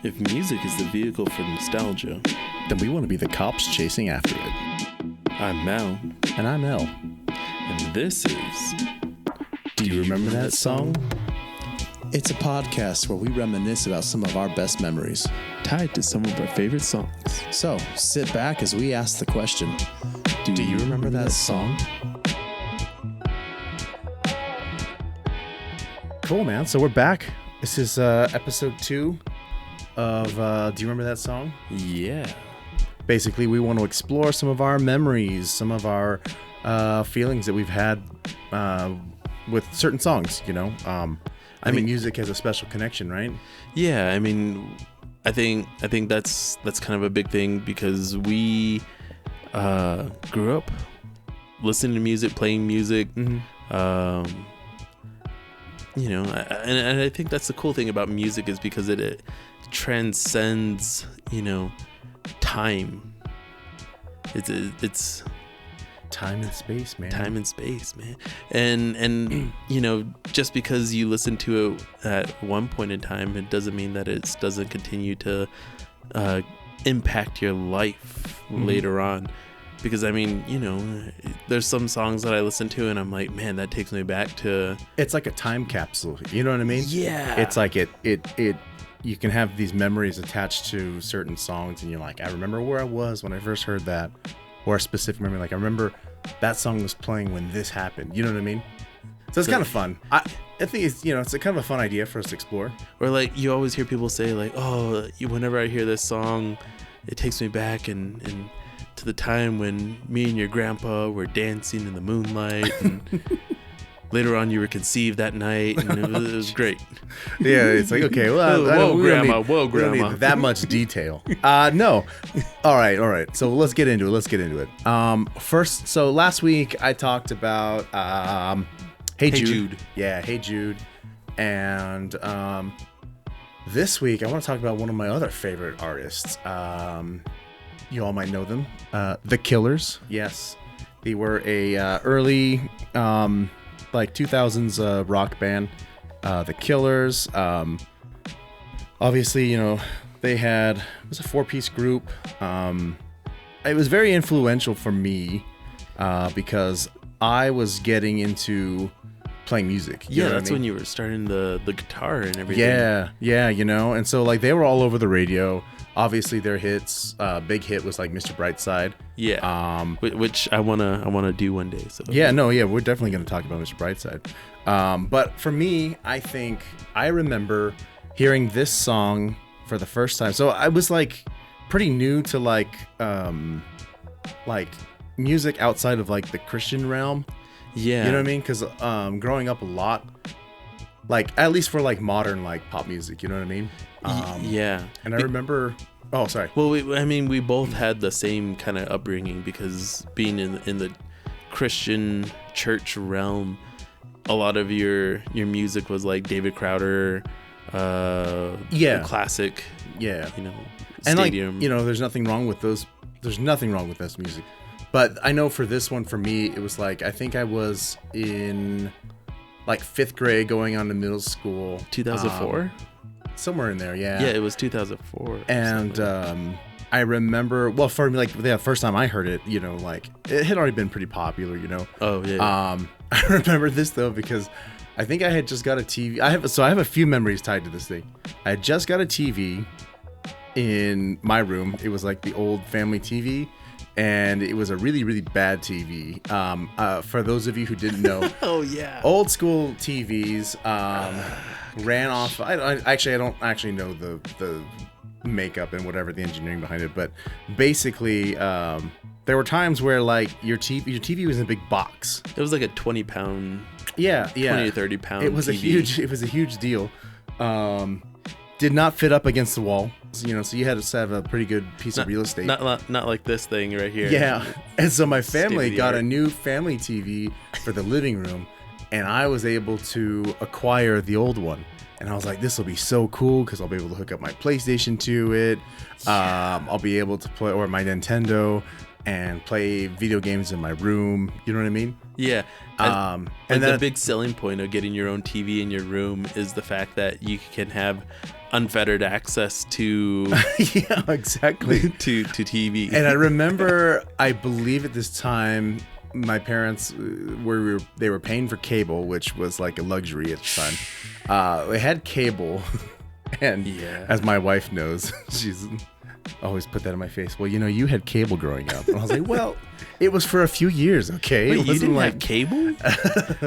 If music is the vehicle for nostalgia, then we want to be the cops chasing after it. I'm Mel, And I'm El. and this is... Do you remember that song? It's a podcast where we reminisce about some of our best memories. Tied to some of our favorite songs. So sit back as we ask the question, do you remember that song? Cool, man. So we're back. This is episode 2 of Do You Remember That Song? Yeah. Basically, we want to explore some of our memories, some of our feelings that we've had with certain songs, you know? I mean, music has a special connection, right? Yeah, I mean, I think that's kind of a big thing because we grew up listening to music, playing music. Mm-hmm. You know, and I think that's the cool thing about music is because it transcends, you know, time. It's Time and space, man. time and space, man. And you know, just because you listen to it at one point in time, it doesn't mean that it doesn't continue to impact your life later on. Because I mean, you know, there's some songs that I listen to and I'm like, man, that takes me back to... It's like a time capsule. You know what I mean? Yeah. It's like it you can have these memories attached to certain songs and you're like, I remember where I was when I first heard that. Or a specific memory. Like, I remember that song was playing when this happened. You know what I mean? So it's kind of fun. I think it's, you know, it's a kind of a fun idea for us to explore. Or like, you always hear people say like, oh, whenever I hear this song, it takes me back and to the time when me and your grandpa were dancing in the moonlight and later on you were conceived that night and it was great. Yeah, it's like, okay, well, Whoa, grandma. we don't need that much detail. No. All right. So let's get into it. First, so last week I talked about Hey Jude. Yeah, Hey Jude. And this week I want to talk about one of my other favorite artists. You all might know them, The Killers. Yes, they were a early like 2000s rock band. The Killers. Obviously, you know, it was a 4-piece group. It was very influential for me because I was getting into playing music. Yeah, that's when you were starting the guitar and everything. Yeah, you know, and so like they were all over the radio. Obviously, their hits, big hit was like Mr. Brightside. Yeah. Which I wanna do one day. So we're definitely gonna talk about Mr. Brightside. But for me, I think I remember hearing this song for the first time. So I was like pretty new to like music outside of like the Christian realm. Yeah. You know what I mean? Because growing up a lot, like at least for like modern like pop music, you know what I mean? Yeah. And I remember. Oh, sorry. Well, we both had the same kind of upbringing because being in the Christian church realm, a lot of your music was like David Crowder, the classic, you know, and stadium. like, you know, there's nothing wrong with those. There's nothing wrong with this music, but I know for this one, for me, it was like I think I was in like 5th grade, going on to middle school. 2004. Somewhere in there, yeah. Yeah, it was 2004. And I remember, well, for me, like the first time I heard it, you know, like it had already been pretty popular, you know. Oh yeah. I remember this though because I think I had just got a TV. I have a few memories tied to this thing. I had just got a TV in my room. It was like the old family TV, and it was a really, really bad TV. For those of you who didn't know, oh yeah, old school TVs ran off. I don't actually know the makeup and whatever the engineering behind it, but basically there were times where like your TV was in a big box. It was like a 20-pound. Yeah. 20 to 30 pound. It was TV. a huge deal. Did not fit up against the wall, you know, so you had to have a pretty good piece of real estate. Not like this thing right here. Yeah. And so my family got a new family TV for the living room, and I was able to acquire the old one. And I was like, this will be so cool because I'll be able to hook up my PlayStation to it. I'll be able to play, or my Nintendo. and play video games in my room. You know what I mean? Yeah. And then then the big selling point of getting your own TV in your room is the fact that you can have unfettered access to yeah, exactly. to TV. And I remember, I believe at this time, my parents they were paying for cable, which was like a luxury at the time. They had cable, and as my wife knows, she's always put that in my face. Well, you had cable growing up, and I was like, well, it was for a few years, okay. Wait, it you didn't like have cable?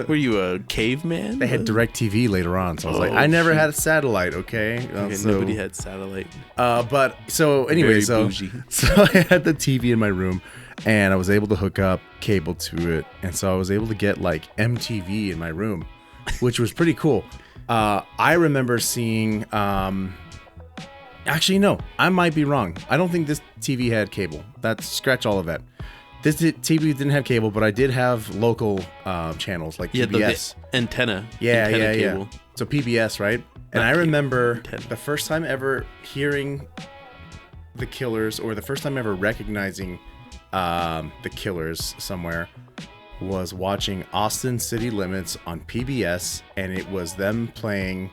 Were you a caveman? They had DirecTV later on, so I was like, I never had a satellite, okay. So, nobody had satellite. But so anyway, so I had the TV in my room. And I was able to hook up cable to it. And so I was able to get like MTV in my room, which was pretty cool. I remember seeing, actually, no, I might be wrong. I don't think this TV had cable. Scratch all of that. This TV didn't have cable, but I did have local channels like PBS. The antenna. Yeah. Cable. So PBS, right? And I remember the first time ever hearing the Killers, or the first time ever recognizing the Killers somewhere, was watching Austin City Limits on PBS, and it was them playing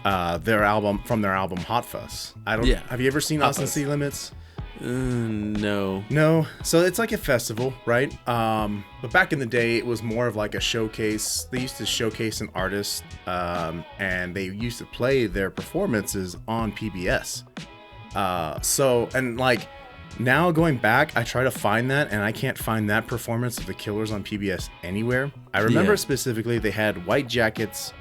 their album Hot Fuss. Have you ever seen Austin City Limits? No. So it's like a festival, right? But back in the day, it was more of like a showcase. They used to showcase an artist, and they used to play their performances on PBS. Now going back, I try to find that, and I can't find that performance of the Killers on PBS anywhere. I remember specifically they had white jackets,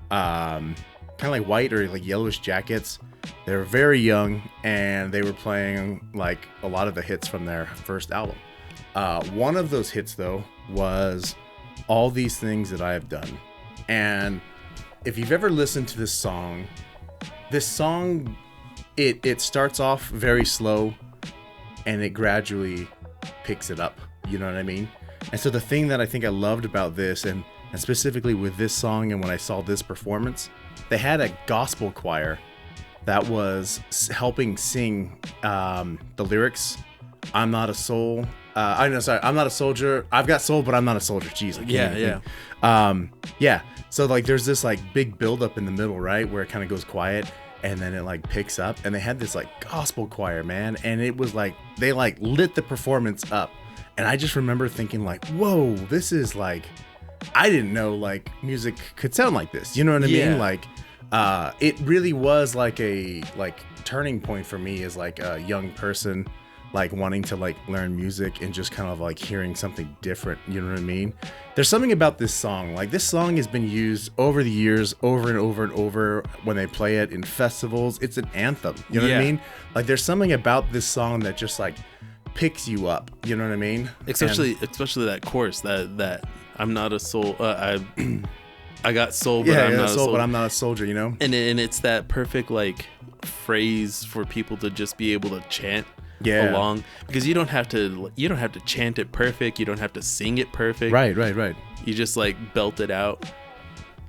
kind of like white or like yellowish jackets. They were very young, and they were playing like a lot of the hits from their first album. One of those hits, though, was All These Things That I Have Done. And if you've ever listened to this song, it starts off very slow, and it gradually picks it up. You know what I mean? And so the thing that I think I loved about this, and specifically with this song, and when I saw this performance, they had a gospel choir that was helping sing the lyrics. I'm not a soul. I'm not a soldier. I've got soul, but I'm not a soldier. Jeez. Yeah. So like, there's this like big buildup in the middle, right, where it kind of goes quiet, and then it like picks up, and they had this like gospel choir, man, and it was like they like lit the performance up. And I just remember thinking like, whoa, this is like, I didn't know like music could sound like this. You know what I mean? Like, it really was like a turning point for me as like a young person, like wanting to like learn music and just kind of like hearing something different. You know what I mean? There's something about this song. Like, this song has been used over the years, over and over and over when they play it in festivals. It's an anthem. You know what I mean? Like, there's something about this song that just like picks you up. You know what I mean? Especially that chorus that I'm not a soul. I got soul, but I'm not a soul. But I'm not a soldier. You know? And it's that perfect like phrase for people to just be able to chant along, because you don't have to chant it perfect. You don't have to sing it perfect. Right. You just like belt it out.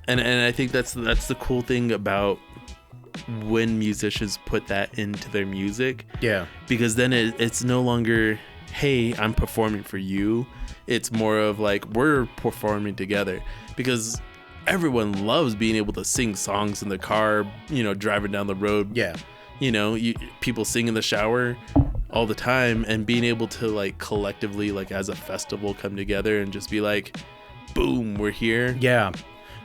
And I think that's the cool thing about when musicians put that into their music. Yeah. Because then it's no longer, hey, I'm performing for you. It's more of like, we're performing together, because everyone loves being able to sing songs in the car, driving down the road. Yeah. People sing in the shower all the time, and being able to like collectively, like as a festival, come together and just be like, boom, we're here. Yeah.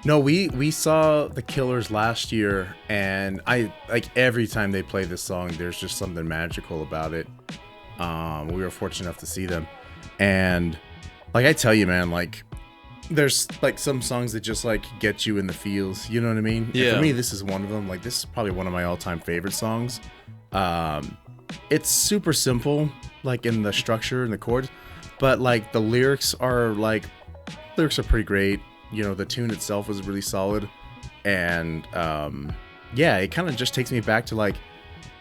No, we saw the Killers last year, and I like every time they play this song, there's just something magical about it. We were fortunate enough to see them, and like I tell you, man, like there's like some songs that just like get you in the feels. You know what I mean? Yeah. And for me, this is one of them. Like, this is probably one of my all-time favorite songs. It's super simple, like in the structure and the chords, but like the lyrics are pretty great. The tune itself was really solid, and it kind of just takes me back to like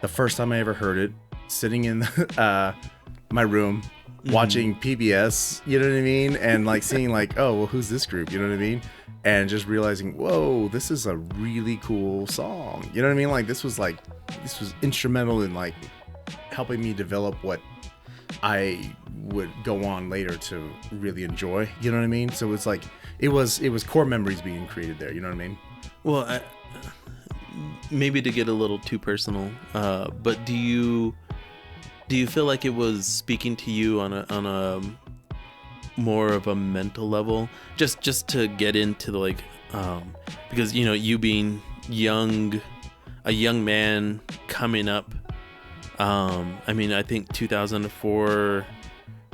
the first time I ever heard it, sitting in my room watching PBS, you know what I mean, and like seeing like, oh, well, who's this group, you know what I mean, and just realizing, whoa, this is a really cool song, you know what I mean, like this was instrumental in like helping me develop what I would go on later to really enjoy. You know what I mean? So it's like it was core memories being created there. You know what I mean? Well, maybe to get a little too personal, but do you feel like it was speaking to you on a more of a mental level, just to get into the like, because you being a young man coming up, I mean, I think 2004,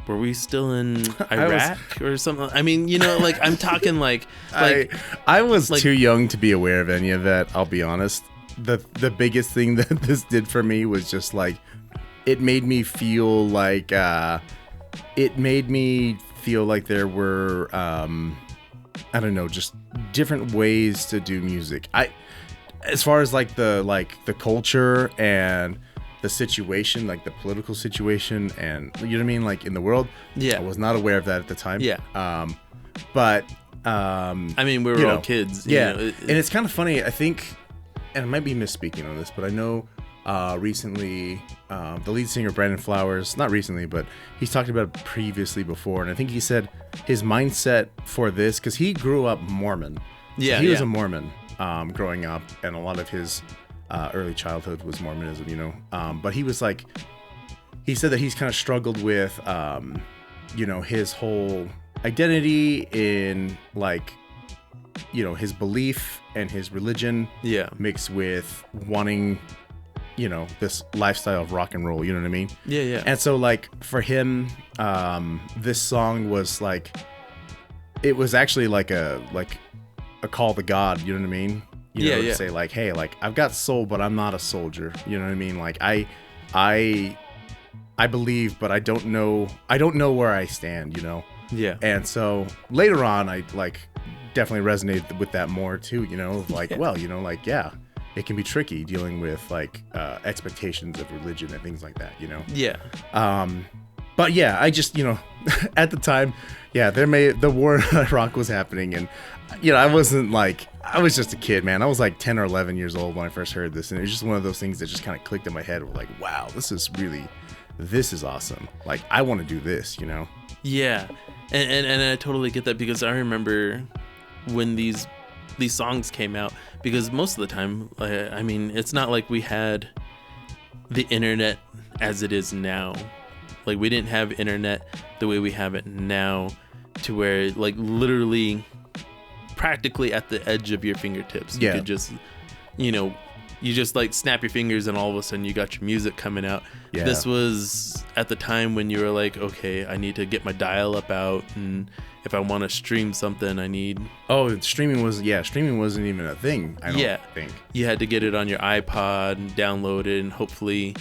were we still in Iraq or something? I mean, like I'm talking like I was too young to be aware of any of that. I'll be honest. The biggest thing that this did for me was just like, it made me feel like there were I don't know, just different ways to do music. As far as like the culture and the situation, like the political situation, and you know what I mean, like in the world. Yeah, I was not aware of that at the time. Yeah. But I mean, we were all kids. Yeah. And it's kind of funny, I think, and I might be misspeaking on this, but I know recently the lead singer Brandon Flowers, not recently, but he's talked about it previously before, and I think he said his mindset for this, because he grew up Mormon. Yeah, so he was a Mormon growing up, and a lot of his early childhood was Mormonism, but he was like, he said that he's kind of struggled with his whole identity in like his belief and his religion mixed with wanting this lifestyle of rock and roll, you know what I mean? Yeah. And so like for him, this song was like, it was actually like a call to God, you know what I mean? To say like, hey, like I've got soul, but I'm not a soldier. You know what I mean? Like I believe, but I don't know where I stand, Yeah. And so later on, I like definitely resonated with that more too, like, well, like, yeah, it can be tricky dealing with like expectations of religion and things like that, Yeah. But yeah, I just, at the time, the war in Iraq was happening, and I was just a kid, man. I was like 10 or 11 years old when I first heard this, and it was just one of those things that just kind of clicked in my head. Like, wow, this is awesome. Like, I want to do this, Yeah, and I totally get that, because I remember when these songs came out, because most of the time, I mean, it's not like we had the internet as it is now. Like, we didn't have internet the way we have it now, to where like literally practically at the edge of your fingertips you could just you just like snap your fingers and all of a sudden you got your music coming out. This was at the time when you were like, okay, I need to get my dial-up out, and if I want to stream something, I need streaming wasn't even a thing. I don't think you had to get it on your iPod and download it, and hopefully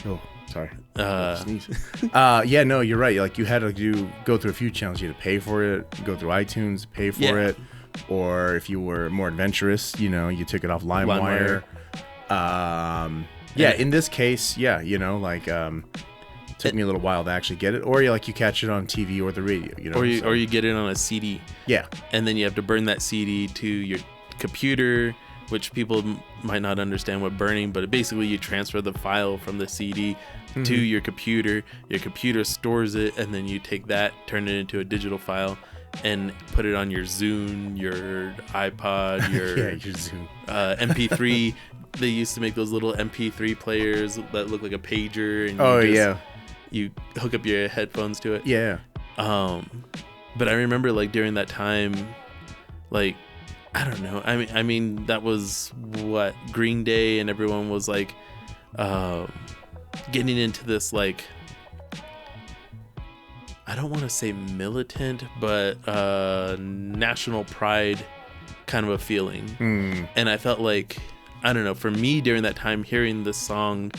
sorry. No, you're right. Like, you had to go through a few channels. You had to pay for it, go through iTunes, pay for it, or if you were more adventurous, you took it off LimeWire. In this case, took me a little while to actually get it, or you catch it on TV or the radio, or you get it on a CD. Yeah, and then you have to burn that CD to your computer, which people might not understand what burning, but basically you transfer the file from the CD to your computer. Your computer stores it, and then you take that, turn it into a digital file, and put it on your Zune, your iPod, your Zune, MP3. They used to make those little MP3 players that look like a pager, and you hook up your headphones to it. Yeah. But I remember like during that time, like, I don't know. I mean that was what Green Day, and everyone was like getting into this, like, I don't want to say militant, but national pride kind of a feeling. And I felt like, I don't know, for me during that time, hearing this song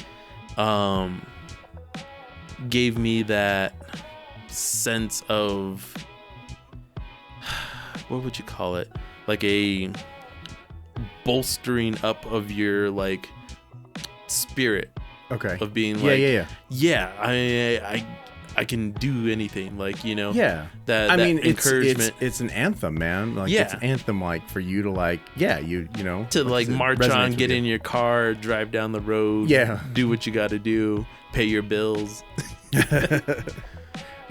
gave me that sense of, what would you call it? Like a bolstering up of your like spirit. Okay. Of being like, yeah. I can do anything, like, Yeah. That encouragement. It's an anthem, man. Like, it's an anthem, like, for you to like, to like march on, get in your car, drive down the road, do what you got to do, pay your bills.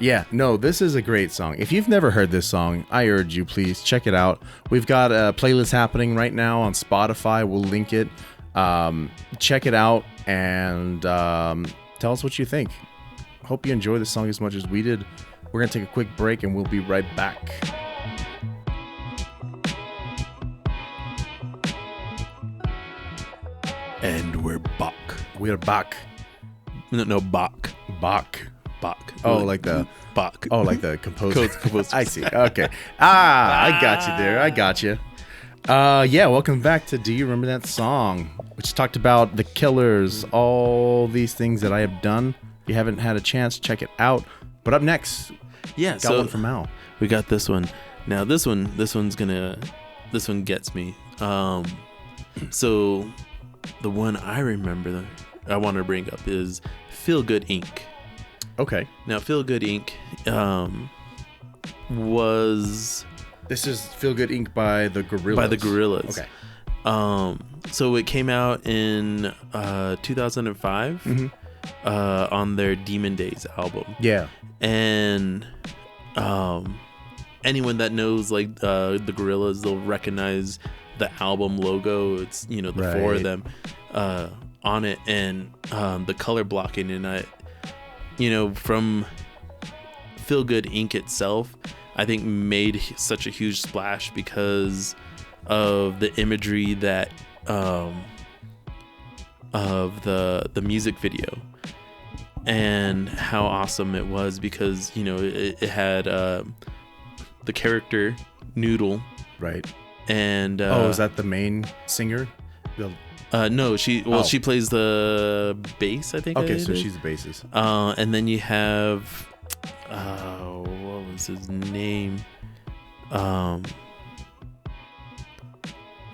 Yeah, no, this is a great song. If you've never heard this song, I urge you, please check it out. We've got a playlist happening right now on Spotify. We'll link it. Check it out and tell us what you think. Hope you enjoy this song as much as we did. We're going to take a quick break and we'll be right back. And we're back. We're back. No, Bach. Bach. Bach. Oh, like the Bach. Oh, like the composer. Composer. I see. Okay. I got you there. I got you. Yeah, welcome back to Do You Remember That Song? Which talked about The Killers, all these things that I have done. If you haven't had a chance, check it out. But up next, yeah, got one from Al. We got this one. Now this one gets me. So the one I remember that I want to bring up is Feel Good Inc. Okay. Now Feel Good Inc. Was this is Feel Good Inc. by the Gorillaz. By the Gorillaz. Okay. So it came out in 2005 on their Demon Days album. Yeah. And anyone that knows like the Gorillaz, they'll recognize the album logo. It's the four of them on it, and the color blocking, and from Feel Good Inc. itself, I think made such a huge splash because of the imagery that of the music video and how awesome it was, because it had the character Noodle, right? And is that the main singer? No, she plays the bass, I think. Okay, so she's the bassist. And then you have what was his name? I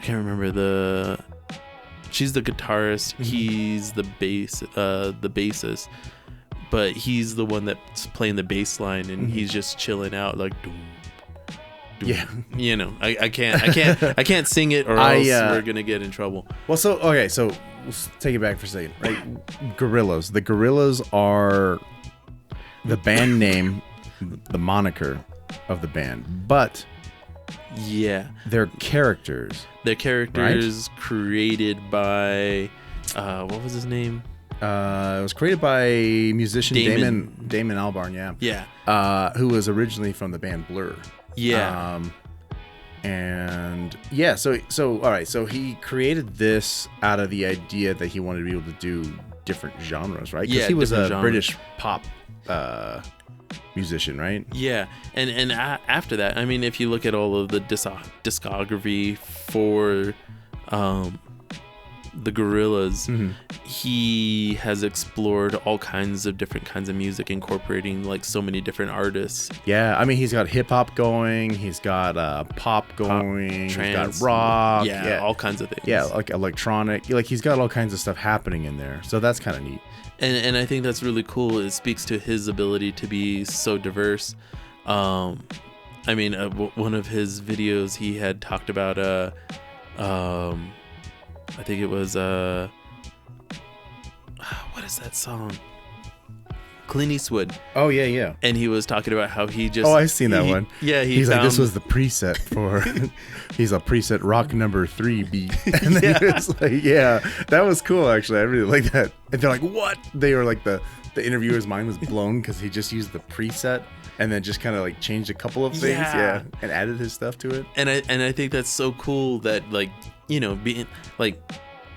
can't remember. She's the guitarist. He's the bassist, but he's the one that's playing the bass line, and he's just chilling out like. Yeah, I can't sing it, or else we're gonna get in trouble. Well, so let's take it back for a second. Right, Gorillaz. The Gorillaz are the band name, the moniker of the band, but yeah, they're characters. They're characters created by what was his name? It was created by musician Damon Albarn. Yeah. Who was originally from the band Blur. Yeah. And yeah, so all right, so he created this out of the idea that he wanted to be able to do different genres, right? Because he was a British pop musician, right? Yeah, and after that, I mean, if you look at all of the discography for the Gorillaz, he has explored all kinds of different kinds of music, incorporating like so many different artists. Yeah, I mean, he's got hip hop going, he's got pop going, trance, he's got rock, yeah, all kinds of things. Yeah, like electronic, like he's got all kinds of stuff happening in there. So that's kind of neat. And I think that's really cool. It speaks to his ability to be so diverse. I mean, one of his videos, he had talked about I think it was what is that song? Clint Eastwood. Oh yeah. And he was talking about how he just I've seen that one. Yeah, he's like, this was the preset for he's a preset rock number 3 beat. And then he was like, yeah, that was cool actually. I really like that. And they're like, what? They were like the interviewer's mind was blown because he just used the preset and then just kind of like changed a couple of things, and added his stuff to it. And I think that's so cool that like, being like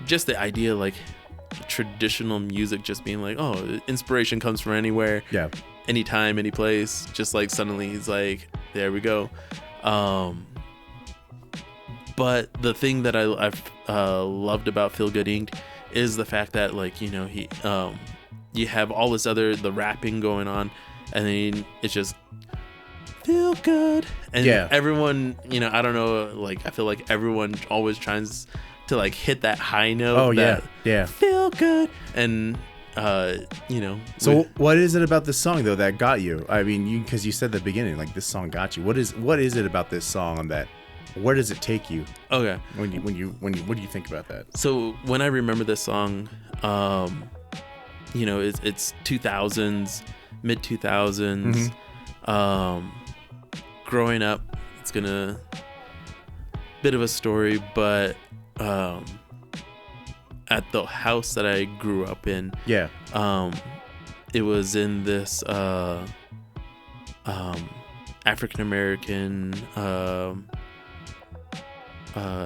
just the idea like traditional music just being like, oh, inspiration comes from anywhere, anytime, any place, just like suddenly he's like, there we go. But the thing that I've loved about Feel Good Inc. is the fact that like, he you have all this the rapping going on, and then it's just feel good, and everyone, I don't know, like I feel like everyone always tries to like hit that high note. Oh yeah, feel good, and So what is it about this song though that got you? I mean, because you said at the beginning, like this song got you. What is it about this song that? Where does it take you? Okay. When you what do you think about that? So when I remember this song, it's 2000s. mid 2000s. Growing up, it's gonna bit of a story, but at the house that I grew up in, it was in this African American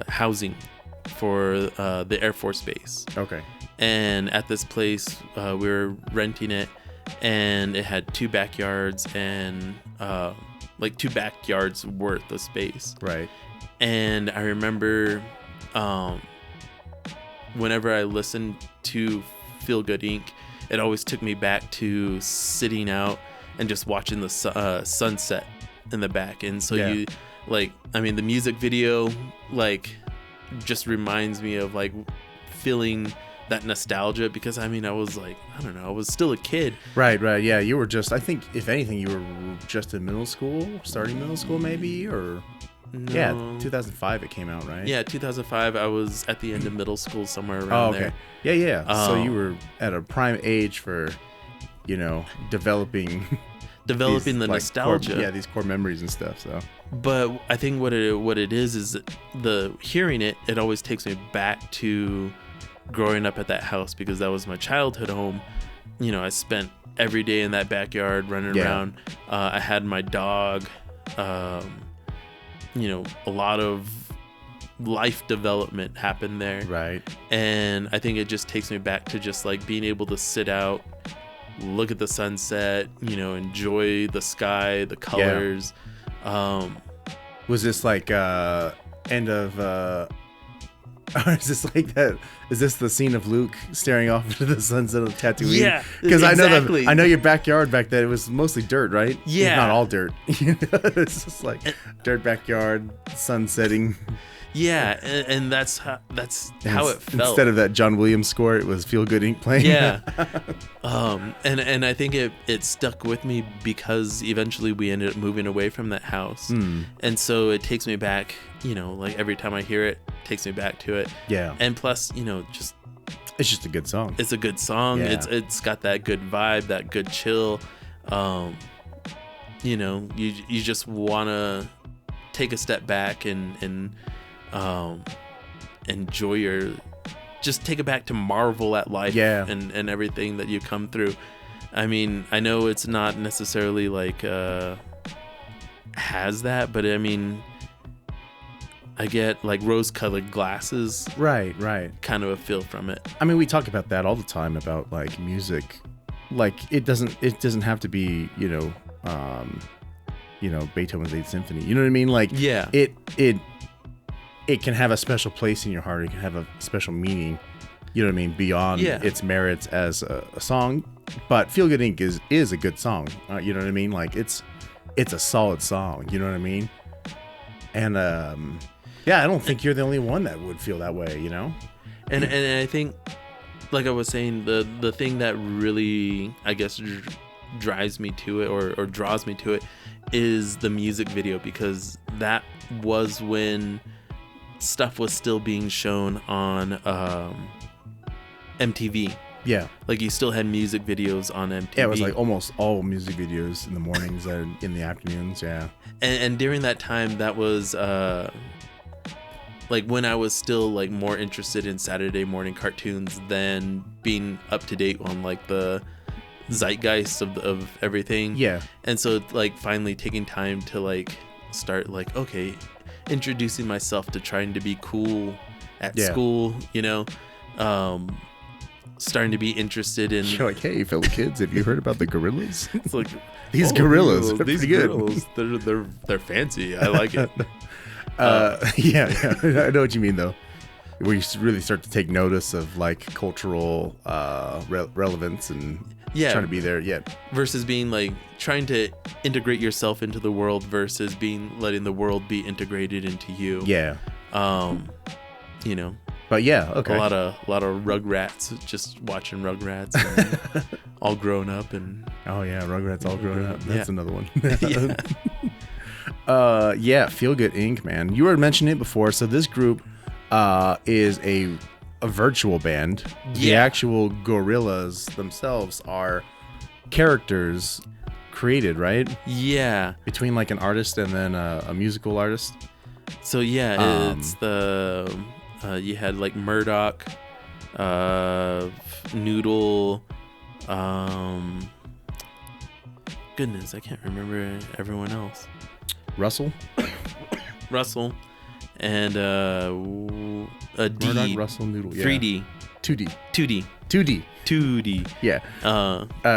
housing for the Air Force Base. Okay. And at this place, we were renting it, and it had 2 backyards and like 2 backyards worth of space. Right. And I remember whenever I listened to Feel Good Inc., it always took me back to sitting out and just watching the sunset in the back. And so you, like, I mean, the music video, like, just reminds me of, like, feeling that nostalgia, because, I mean, I was, like, I don't know, I was still a kid. Right. Yeah, you were just, I think, if anything, you were just in middle school, starting middle school maybe, or... No. Yeah, 2005 it came out, right? Yeah, 2005. I was at the end of middle school, somewhere around there. Yeah. So you were at a prime age for, developing these, the nostalgia. These core memories and stuff. So, but I think what it is the hearing it always takes me back to growing up at that house, because that was my childhood home. I spent every day in that backyard running around. I had my dog. A lot of life development happened there. Right. And I think it just takes me back to just like being able to sit out, look at the sunset, enjoy the sky, the colors. Was this like end of is this like that? Is this the scene of Luke staring off into the sunset of Tatooine? Yeah, because exactly. I know your backyard back then. It was mostly dirt, right? Yeah, not all dirt. It's just like dirt backyard, sun setting. Yeah, and that's how it felt. Instead of that John Williams score, it was Feel Good Inc. playing. Yeah. And I think it stuck with me because eventually we ended up moving away from that house. And so it takes me back, like every time I hear it, takes me back to it. Yeah. And plus, it's just a good song. It's a good song. Yeah. It's got that good vibe, that good chill. You just want to take a step back and enjoy just take it back to marvel at life and everything that you come through. I mean, I know it's not necessarily like has that, but I mean, I get like rose-colored glasses, right, kind of a feel from it. I mean, we talk about that all the time about like music, like it doesn't have to be Beethoven's 8th Symphony, you know what I mean? Like it can have a special place in your heart. It can have a special meaning, you know what I mean, beyond its merits as a song. But Feel Good Inc. is a good song, you know what I mean? Like it's a solid song, you know what I mean? And I don't think you're the only one that would feel that way, And I think, like I was saying, the thing that really, I guess, drives me to it or draws me to it is the music video, because that was when stuff was still being shown on MTV. Yeah. Like you still had music videos on MTV. Yeah, it was like almost all music videos in the mornings and in the afternoons, yeah. And during that time, that was like when I was still like more interested in Saturday morning cartoons than being up to date on like the zeitgeist of everything. Yeah. And so like finally taking time to like start like, okay, introducing myself to trying to be cool at school, starting to be interested in. You're like, hey, fellow kids, have you heard about the gorillas? It's like these gorillas, they're these pretty gorillas, good. They're fancy. I like it. Yeah, I know what you mean though. Where you really start to take notice of like cultural relevance and trying to be there. Yeah. Versus being like trying to integrate yourself into the world versus letting the world be integrated into you. Yeah. But yeah, okay. A lot of Rugrats, just watching Rugrats, and all grown up and. Oh yeah, Rugrats all grown up. That's another one. Feel Good Inc., man. You were mentioning it before. So this group is a virtual band. The actual gorillas themselves are characters created, right? Yeah. Between like an artist and then a musical artist. So yeah, it's the you had like Murdoch, Noodle, goodness, I can't remember everyone else. Russell, and a D. Murdoch, Russell, Noodle, yeah. 3D, 2D. Yeah.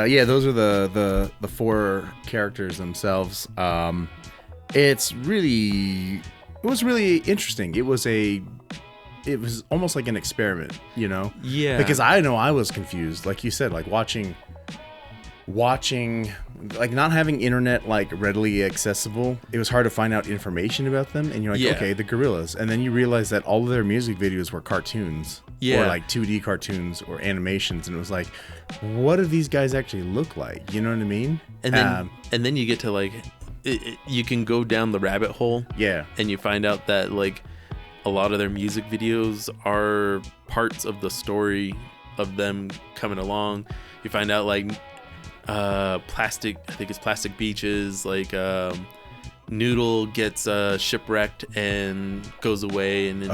Yeah, those are the four characters themselves. It was really interesting. It was almost like an experiment, you know? Yeah. Because I know I was confused, like you said, like watching, like not having internet like readily accessible. It was hard to find out information about them, and you're like, okay, the Gorillaz, and then you realize that all of their music videos were cartoons, or like 2D cartoons or animations, and it was like, what do these guys actually look like? You know what I mean? And then you get to like, you can go down the rabbit hole, and you find out that like a lot of their music videos are parts of the story of them coming along. You find out like Plastic Beaches, like Noodle gets shipwrecked and goes away, and then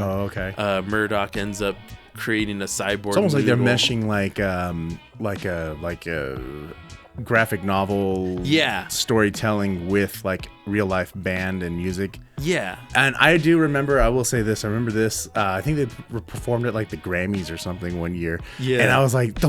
Murdoch ends up creating a cyborg. It's almost like they're Noodle. meshing like a graphic novel storytelling with like real life band and music. Yeah. And I do remember, I will say this, I remember this, I think they performed at like the Grammys or something one year. Yeah. And I was like, the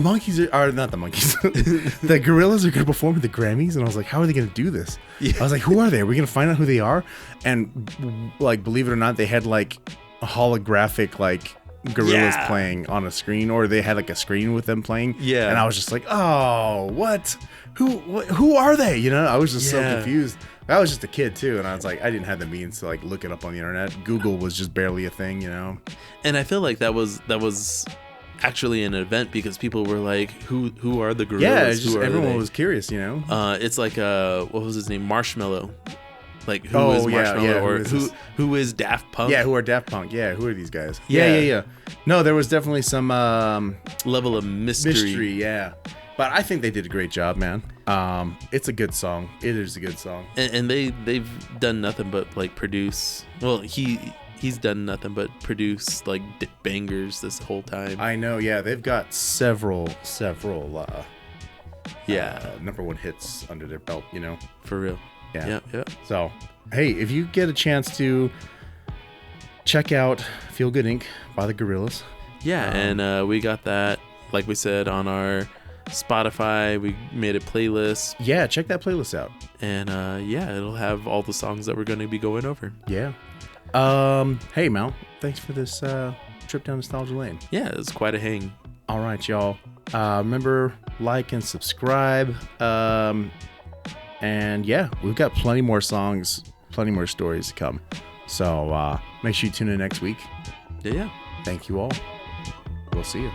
Gorillaz are going to perform at the Grammys? And I was like, how are they going to do this? Yeah. I was like, who are they? Are we going to find out who they are? And like, believe it or not, they had like a holographic like Gorillaz playing on a screen, or they had like a screen with them playing. Yeah. And I was just like, oh, what? Who are they? You know, I was just so confused. I was just a kid too, and I was like, I didn't have the means to like look it up on the internet. Google was just barely a thing, you know. And I feel like that was actually an event, because people were like, who are the Gorillaz? Yeah, just everyone was curious, you know. It's like what was his name? Marshmello. Like who is Marshmello, or who is Daft Punk? Yeah, who are Daft Punk? Yeah, who are these guys? Yeah. No, there was definitely some level of mystery. Yeah. But I think they did a great job, man. It's a good song. It is a good song. And they've done nothing but like produce. Well, he's done nothing but produce like bangers this whole time. I know. Yeah, they've got several number one hits under their belt. You know, for real. Yeah. So, hey, if you get a chance to check out Feel Good Inc. by the Gorillaz. Yeah, and we got that, like we said, on our Spotify. We made a playlist. Yeah, check that playlist out. And it'll have all the songs that we're going to be going over. Yeah. Hey, Mel, thanks for this trip down Nostalgia Lane. Yeah, it was quite a hang. All right, y'all. Remember, like and subscribe. And yeah, we've got plenty more songs, plenty more stories to come. So make sure you tune in next week. Yeah. Thank you all. We'll see you.